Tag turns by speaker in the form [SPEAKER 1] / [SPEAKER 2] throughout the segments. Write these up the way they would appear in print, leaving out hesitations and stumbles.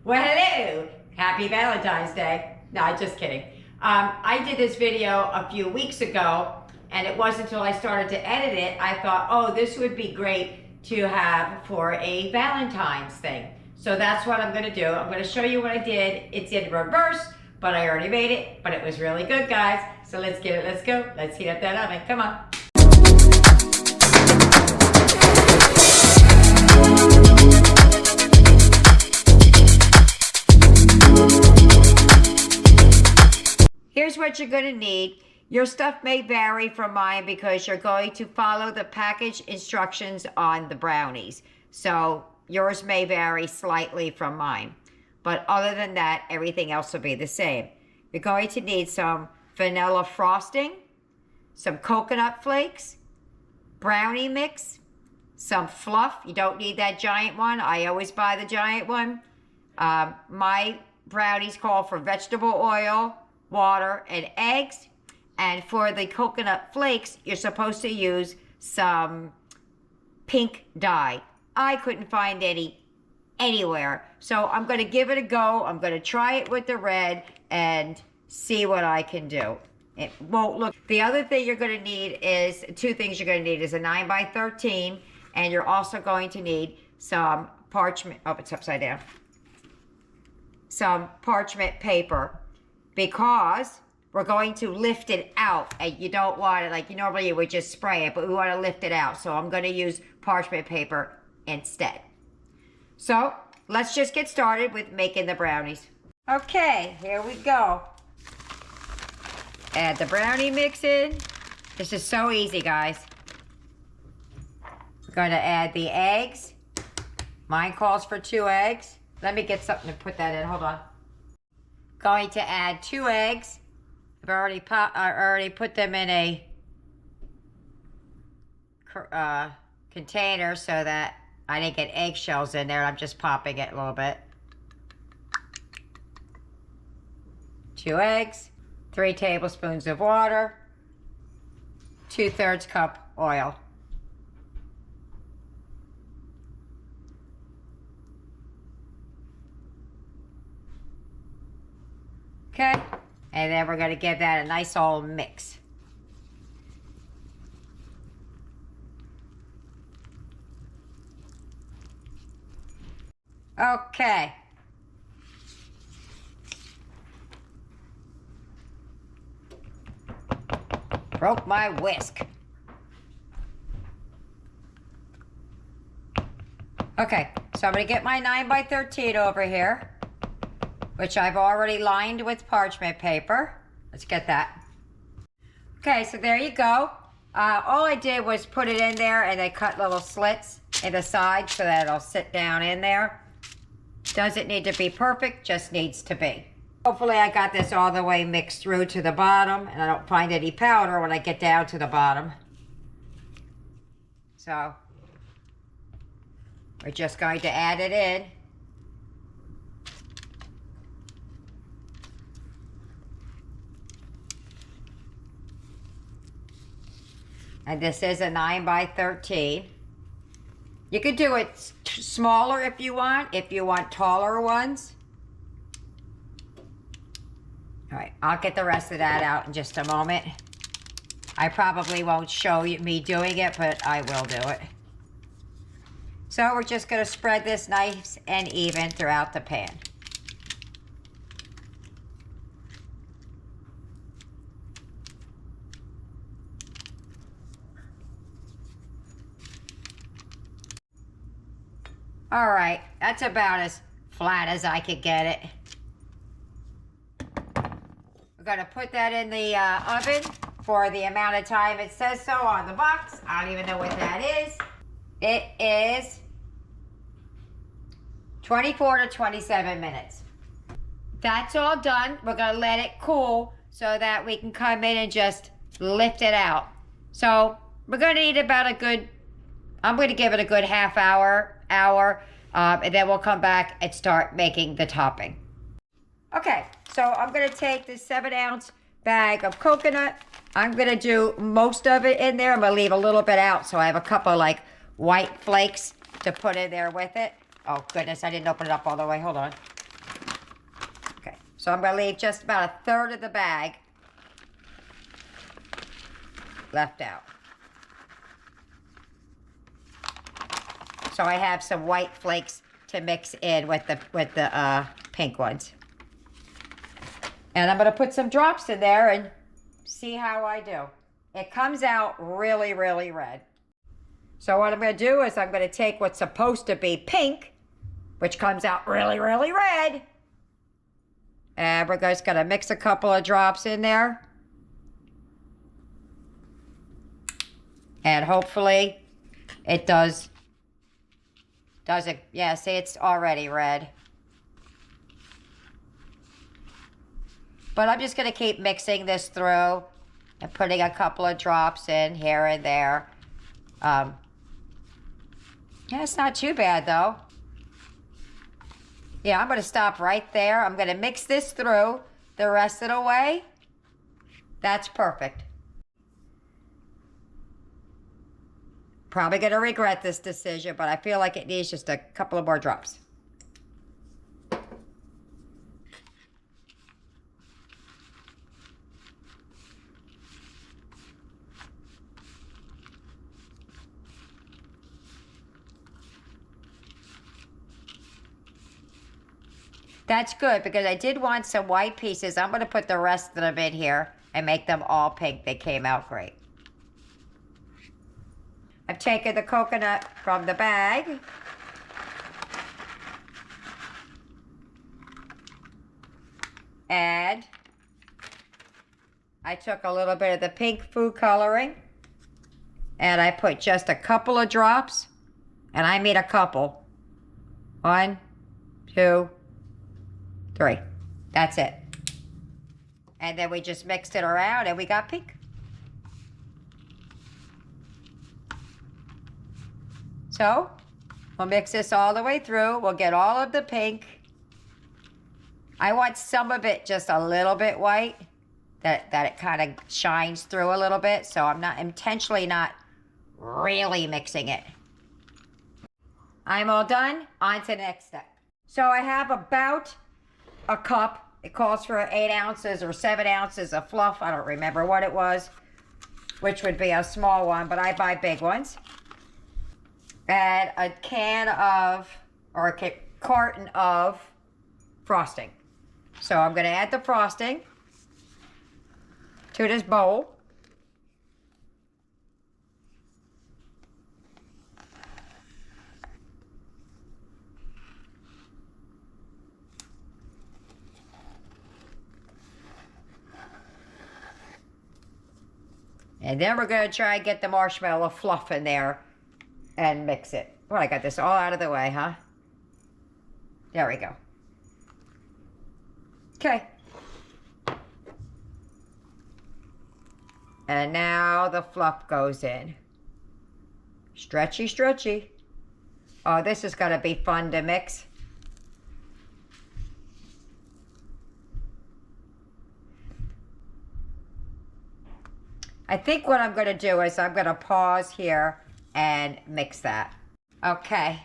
[SPEAKER 1] Well, hello. Happy Valentine's Day. No, just kidding. I did this video a few weeks ago, and it wasn't until I started to edit it, I thought, oh, this would be great to have for a Valentine's thing. So that's what I'm going to do. I'm going to show you what I did. It's in reverse, but I already made it, but it was really good, guys. So let's get it. Let's go. Let's heat up that oven. Come on. Here's what you're going to need. Your stuff may vary from mine because you're going to follow the package instructions on the brownies. So yours may vary slightly from mine. But other than that, everything else will be the same. You're going to need some vanilla frosting, some coconut flakes, brownie mix, some fluff. You don't need that giant one. I always buy the giant one. My brownies call for vegetable oil, water, and eggs. And for the coconut flakes, you're supposed to use some pink dye. I couldn't find any anywhere. So I'm going to give it a go. I'm going to try it with the red and see what I can do. It won't look. The other thing you're going to need is, two things you're going to need is a 9x13, and you're also going to need some parchment. Oh, it's upside down. Some parchment paper, because we're going to lift it out, and you don't want it, like you normally would just spray it, but we want to lift it out. So I'm going to use parchment paper instead. So let's just get started with making the brownies. Okay, here we go. Add the brownie mix in. This is so easy, guys. We're going to add the eggs. Mine calls for 2 eggs. Let me get something to put that in. Hold on. Going to add 2 eggs. I've already put them in a container so that I didn't get eggshells in there. I'm just popping it a little bit. 2 eggs, 3 tablespoons of water, 2/3 cup oil. Okay, and then we're going to give that a nice old mix. Okay. Broke my whisk. Okay, so I'm going to get my 9x13 over here, which I've already lined with parchment paper. Let's get that. Okay, so there you go. All I did was put it in there and then cut little slits in the side so that it'll sit down in there. Doesn't need to be perfect, just needs to be. Hopefully I got this all the way mixed through to the bottom and I don't find any powder when I get down to the bottom. So we're just going to add it in. And this is a 9x13. You could do it smaller if you want taller ones. All right, I'll get the rest of that out in just a moment. I probably won't show you me doing it, but I will do it. So we're just going to spread this nice and even throughout the pan. All right, that's about as flat as I could get it. We're gonna put that in the oven for the amount of time it says so on the box. I don't even know what that is. It is 24 to 27 minutes. That's all done. We're gonna let it cool so that we can come in and just lift it out. So we're gonna need about a good, I'm gonna give it a good half hour, and then we'll come back and start making the topping. Okay, so I'm gonna take this 7-ounce bag of coconut. I'm gonna do most of it in there. I'm gonna leave a little bit out so I have a couple like white flakes to put in there with it. Oh goodness, I didn't open it up all the way, hold on. So I'm going to leave just about 1/3 of the bag left out. So I have some white flakes to mix in with the pink ones. And I'm going to put some drops in there and see how I do. It comes out really, really red. So what I'm going to do is I'm going to take what's supposed to be pink, which comes out really, really red. And we're just going to mix a couple of drops in there. And hopefully it does it. Yeah, see, it's already red. But I'm just going to keep mixing this through and putting a couple of drops in here and there. Yeah, it's not too bad, though. Yeah, I'm going to stop right there. I'm going to mix this through the rest of the way. That's perfect. Probably going to regret this decision, but I feel like it needs just a couple of more drops. That's good because I did want some white pieces. I'm going to put the rest of them in here and make them all pink. They came out great. I've taken the coconut from the bag. And I took a little bit of the pink food coloring. And I put just a couple of drops. And I mean a couple. 1, 2, 3. That's it. And then we just mixed it around and we got pink. So, we'll mix this all the way through. We'll get all of the pink. I want some of it just a little bit white. That it kind of shines through a little bit. So I'm not intentionally not really mixing it. I'm all done. On to the next step. So I have about a cup. It calls for 8 ounces or 7 ounces of fluff. I don't remember what it was, which would be a small one, but I buy big ones. And a can of, or a carton of frosting. So I'm going to add the frosting to this bowl. And then we're going to try and get the marshmallow fluff in there and mix it. Well, I got this all out of the way, huh? There we go. Okay. And now the fluff goes in. Stretchy, stretchy. Oh, this is going to be fun to mix. I think what I'm going to do is I'm going to pause here and mix that. Okay.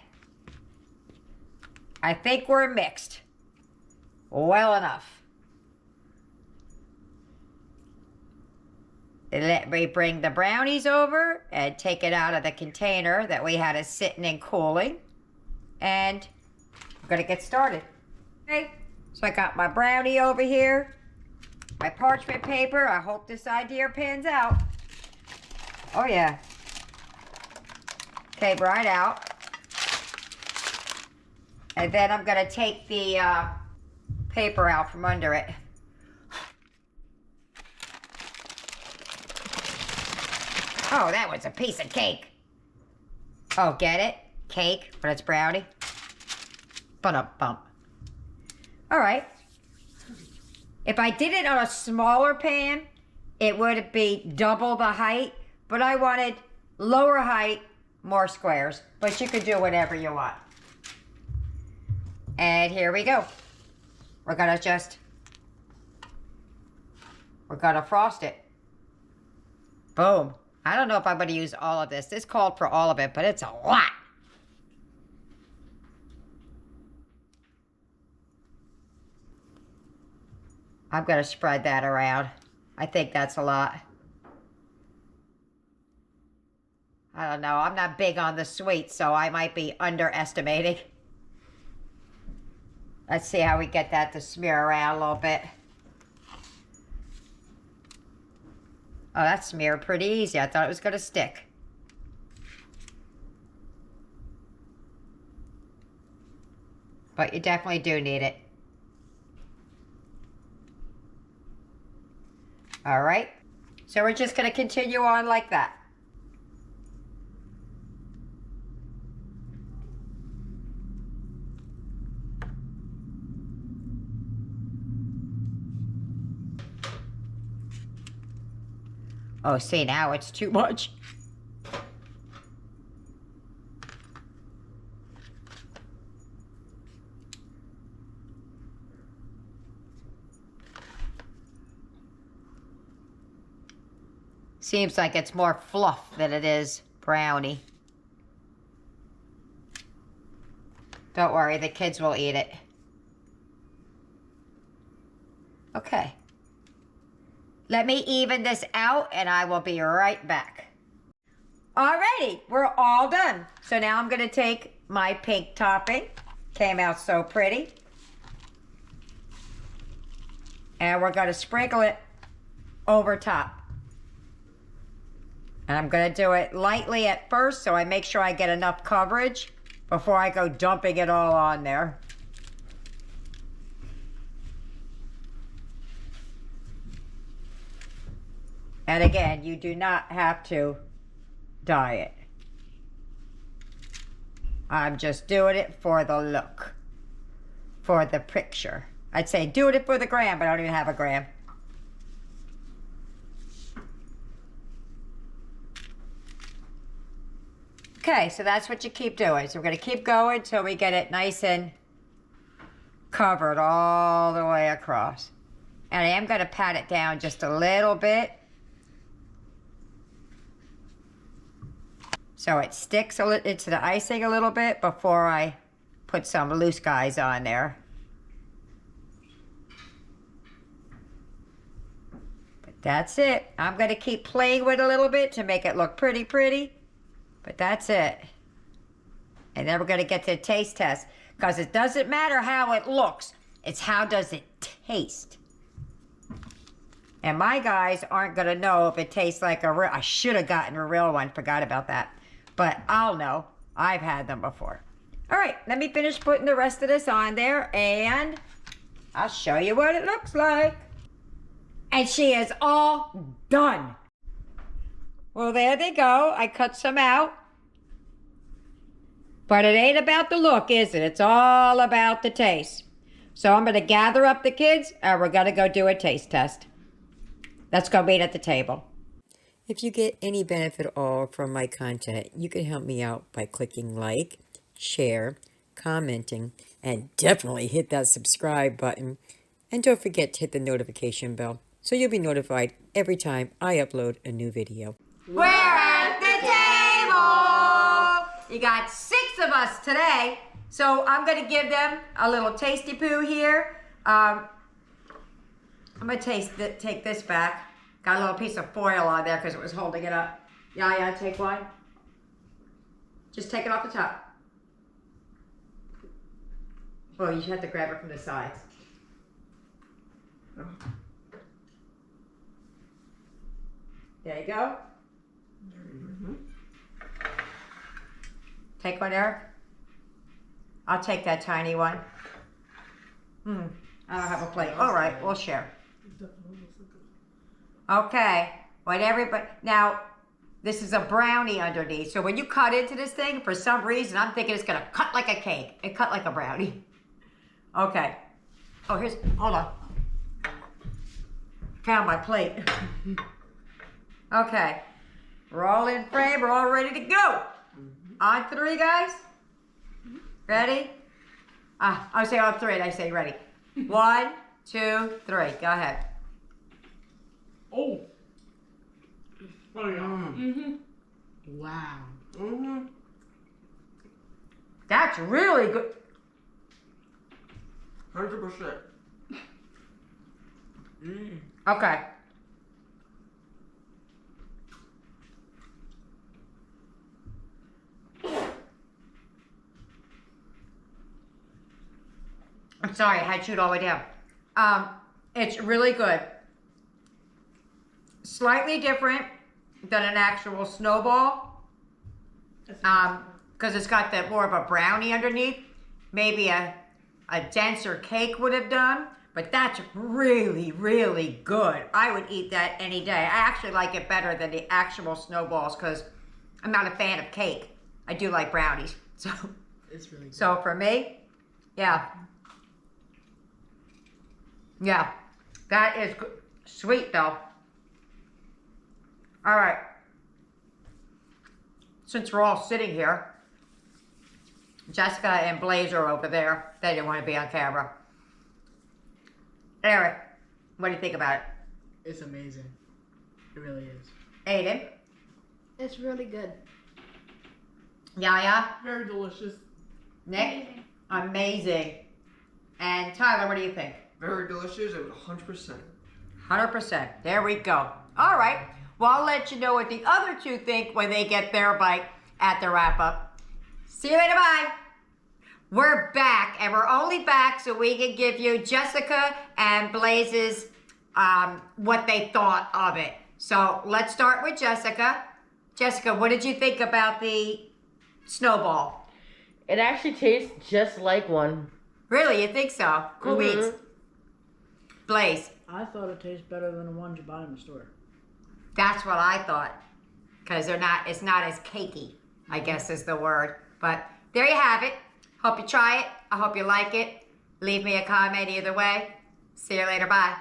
[SPEAKER 1] I think we're mixed well enough. Let me bring the brownies over and take it out of the container that we had it sitting and cooling. And I'm going to get started. Okay, so I got my brownie over here. My parchment paper. I hope this idea pans out. Oh yeah. Okay, right out. And then I'm going to take the paper out from under it. Oh, that was a piece of cake. Oh, get it? Cake, but it's brownie. Bump. All right. If I did it on a smaller pan, it would be double the height, but I wanted lower height, more squares, but you could do whatever you want. And here we go. We're gonna frost it. Boom. I don't know if I'm gonna use all of this. This called for all of it, but it's a lot. I'm going to spread that around. I think that's a lot. I don't know. I'm not big on the sweet, so I might be underestimating. Let's see how we get that to smear around a little bit. Oh, that smeared pretty easy. I thought it was going to stick. But you definitely do need it. All right. So we're just going to continue on like that. Oh, see, now it's too much. Seems like it's more fluff than it is brownie. Don't worry, the kids will eat it. Okay. Let me even this out and I will be right back. Alrighty, we're all done. So now I'm gonna take my pink topping. Came out so pretty. And we're gonna sprinkle it over top. And I'm gonna do it lightly at first so I make sure I get enough coverage before I go dumping it all on there. And again, you do not have to dye it. I'm just doing it for the look, for the picture. I'd say doing it for the gram, but I don't even have a gram. Okay, so that's what you keep doing. So we're going to keep going until we get it nice and covered all the way across. And I am going to pat it down just a little bit, so it sticks into the icing a little bit before I put some loose guys on there. But that's it. I'm going to keep playing with it a little bit to make it look pretty. But that's it. And then we're going to get to the taste test. Because it doesn't matter how it looks. It's how does it taste. And my guys aren't going to know if it tastes like a real... I should have gotten a real one. Forgot about that. But I'll know. I've had them before. All right. Let me finish putting the rest of this on there. And I'll show you what it looks like. And she is all done. Well, there they go. I cut some out. But it ain't about the look, is it? It's all about the taste. So I'm going to gather up the kids and we're going to go do a taste test. Let's go meet at the table. If you get any benefit at all from my content, you can help me out by clicking like, share, commenting, and definitely hit that subscribe button. And don't forget to hit the notification bell so you'll be notified every time I upload a new video. We're at the table! You got 6 of us today, so I'm going to give them a little tasty poo here. I'm going to take this back. Got a little piece of foil on there because it was holding it up. Yeah, take one. Just take it off the top. Oh, you have to grab it from the sides. There you go. Mm-hmm. Take one, Eric. I'll take that tiny one. I don't have a plate. All right, we'll share. Okay. What everybody now? This is a brownie underneath. So when you cut into this thing, for some reason, I'm thinking it's gonna cut like a cake. It cut like a brownie. Okay. Oh, hold on. Found my plate. Okay. We're all in frame. We're all ready to go. On 3, guys. Ready? I say on 3 and I say ready. 1, 2, 3. Go ahead.
[SPEAKER 2] Oh. Oh yeah. Wow.
[SPEAKER 1] That's really good.
[SPEAKER 2] 100%.
[SPEAKER 1] Okay. I'm sorry, I had to shoot all the way down. It's really good. Slightly different than an actual Snowball. Because it's got that more of a brownie underneath. Maybe a denser cake would have done. But that's really, really good. I would eat that any day. I actually like it better than the actual Snowballs because I'm not a fan of cake. I do like brownies. So
[SPEAKER 2] it's really good.
[SPEAKER 1] So for me, yeah. Yeah, that is good. Sweet though. All right. Since we're all sitting here, Jessica and Blaze are over there. They didn't want to be on camera. Eric, what do you think about it?
[SPEAKER 2] It's amazing. It really is.
[SPEAKER 1] Aiden?
[SPEAKER 3] It's really good.
[SPEAKER 1] Yaya?
[SPEAKER 2] Very delicious.
[SPEAKER 1] Nick? Amazing. And Tyler, what do you think?
[SPEAKER 4] Very delicious, 100%.
[SPEAKER 1] 100%. There we go. All right. Well, I'll let you know what the other two think when they get their bite at the wrap-up. See you later. Bye. We're back, and we're only back so we can give you Jessica and Blaze's what they thought of it. So let's start with Jessica. Jessica, what did you think about the Snowball?
[SPEAKER 5] It actually tastes just like one.
[SPEAKER 1] Really, you think so? Cool beans. Blaze.
[SPEAKER 6] I thought it tastes better than the ones you buy in the store.
[SPEAKER 1] That's what I thought. Because it's not as cakey, I guess is the word. But there you have it. Hope you try it. I hope you like it. Leave me a comment either way. See you later. Bye.